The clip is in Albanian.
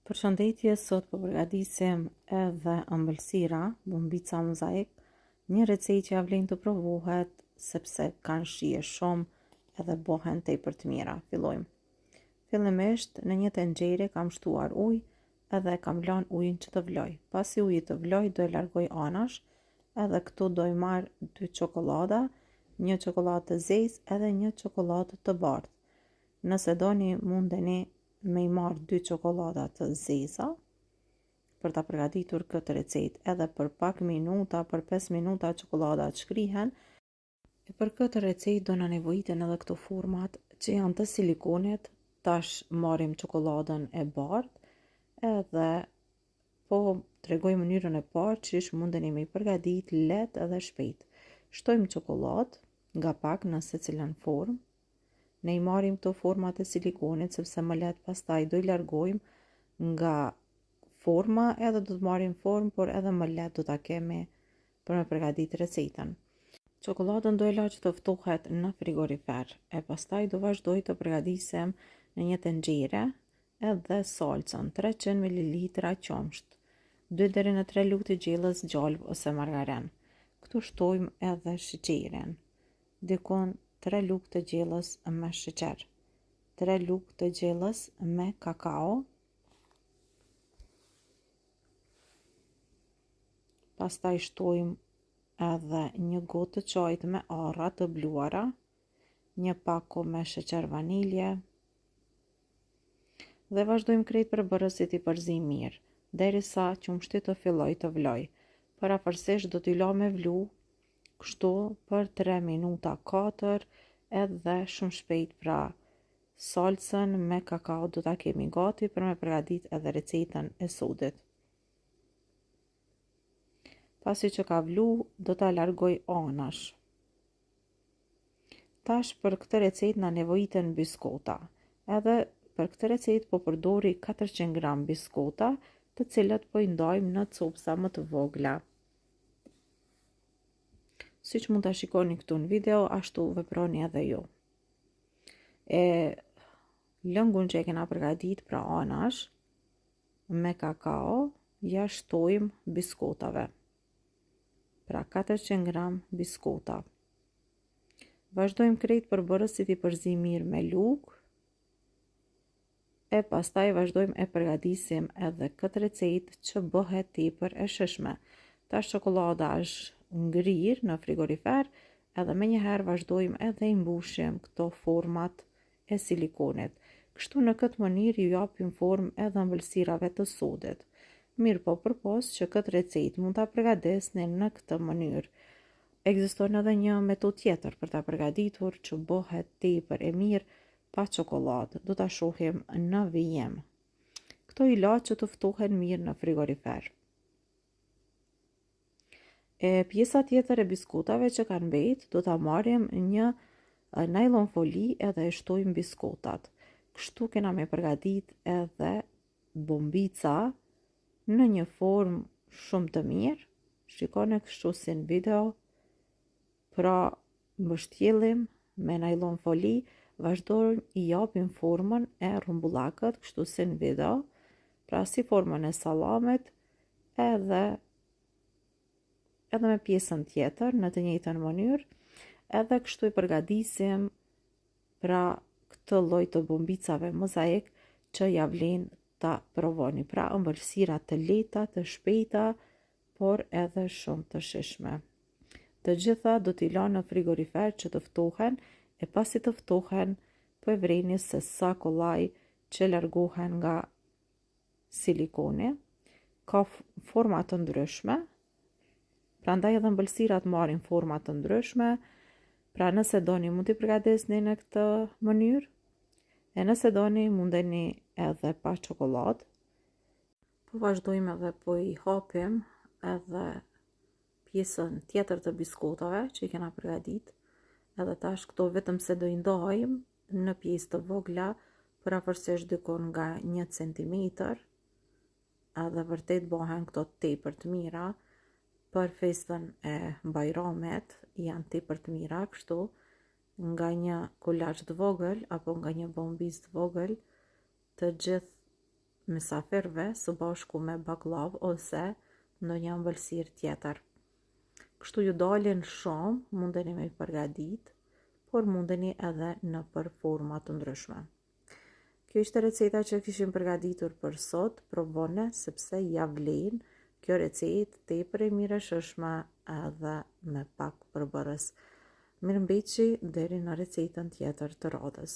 Përshëndetje, sot po përgatisim edhe ëmbëlsira, bombica mozaik, një recetë që ja vlen të provohet sepse kanë shije shumë edhe bëhen tepër të mira. Fillojmë. Fillimisht në një tenxhere kam shtuar ujë edhe kam lënë ujin që të vloj. Pasi uji të vloj, do e largoj anash, edhe këtu do i marr 2 çokolada, një çokoladë të zezë edhe një çokoladë të bardhë. Nëse doni mundeni me i marrë 2 çokolada të zeza për ta përgatitur këtë recetë edhe për pak minuta, për 5 minuta çokoladat shkrihen. E për këtë recetë do na nevojiten edhe këto format që janë të silikonit. Tash marrim çokoladën e bardhë edhe po tregoj mënyrën e parë që mundeni me i përgatit lehtë edhe shpejt. Shtojmë çokoladë nga pak në secilën formë. Ne i marrim këto format e silikonit sepse më lehtë pastaj do i largojmë nga forma edhe do të marrim formë, por edhe më lehtë do ta kemi për me përgatitur recetën. Çokoladën do e la që të ftohet në frigorifer e pastaj do vazhdoj të përgatisim në një tenxhere edhe salcën 300 ml qumsht, 2 deri në 3 lugë të gjellës gjalp ose margaren. Këtu shtojmë edhe sheqerin, dikon 3 lugë të gjellës me sheqer, 3 lugë të gjellës me kakao, pastaj shtojmë edhe një gotë të çajit me arra të bluara, një pako me sheqer vanilje dhe vazhdojmë krejt përbërësit i përzim mirë, derisa qumshti të filloj të vloj. Paraparsisht do t'i la me vlu kështu për 3 minuta 4 edhe shumë shpejt, pra salcën me kakao do ta kemi gati për me përgatit edhe recetën e sodit. Pasi që ka vlu, do ta largoj anash. Tash për këtë recetë na nevojiten biskota. Edhe për këtë recetë po përdori 400 gram biskota, të cilët po i ndajmë në copsa më të vogla. Siç mund ta shikoni këtu në video, ashtu veproni edhe ju. Lëngun që e kena përgatit pra anash me kakao, ja shtojmë biskotave. Pra 400 gram biskota. Vazhdojmë krejt përbërësit i përzim mirë me lugë. E pastaj vazhdojmë e përgatisim edhe këtë recetë që bëhet tepër e shishme. Tash çokolada është ngrirë në frigorifer edhe me njëherë vazhdojmë edhe i mbushim këto format e silikonit. Kështu në këtë mënyrë ju japim formë edhe ëmbëlsirave të sodit. Mirë po përpos që këtë recetë mund ta përgatisni në këtë mënyrë. Ekziston edhe një metodë tjetër për ta përgatitur që bëhet tepër e mirë pa çokoladë. Do ta shohim në vijim. Këto i la që të ftohen mirë në frigorifer. Pjesa tjetër e biskotave që kanë mbet, do ta marrim një nylon foli edhe e shtojmë biskotat. Kështu kena me përgatit edhe bombica në një formë shumë të mirë. Shikoni kështu si në video. Pra mbështjellim me nylon foli, vazhdojmë i japim formën e rumbullakët, kështu si në video, pra si formën e sallamit, edhe me pjesën tjetër në të njëjtën mënyrë, edhe kështu i përgatisim pra këtë lloj të bombicave mozaik që ja vlen ta provoni, pra ëmbëlsira të lehta, të shpejta, por edhe shumë të shishme. Të gjitha do t'i la në frigorifer që të ftohen, e pasi të ftohen, po e vreni se sa kollaj që largohen nga silikoni. Ka forma të ndryshme, prandaj edhe ëmbëlsirat marrin forma të ndryshme, pra nëse doni mund t'i përgatisni në këtë mënyrë, e nëse doni mundeni edhe pa çokoladë. Po vazhdojmë edhe po i hapim edhe pjesën tjetër të biskotave që i kena përgatit, edhe tash këto vetëm se do i ndajmë në pjesë të vogla, paraparsisht dikon nga 1 cm, edhe vërtet bëhen këto tepër të mira për festën e Bajramit, janë tepër të mira kështu, nga një kulaç të vogël apo nga një bombicë të vogël, të gjithë mysafirve së bashku me baklav ose ndonjë ëmbëlsirë tjetër. Kështu ju dalin shumë, mundeni me i përgatit, por mundeni edhe në për forma të ndryshme. Kjo ishte receta që kishim përgatitur për sot, provone sepse ja vlen kjo recetë tepër e mirë e shishme edhe me pak përbërës. Mirëmbëjtje deri në recetën tjetër të radhës.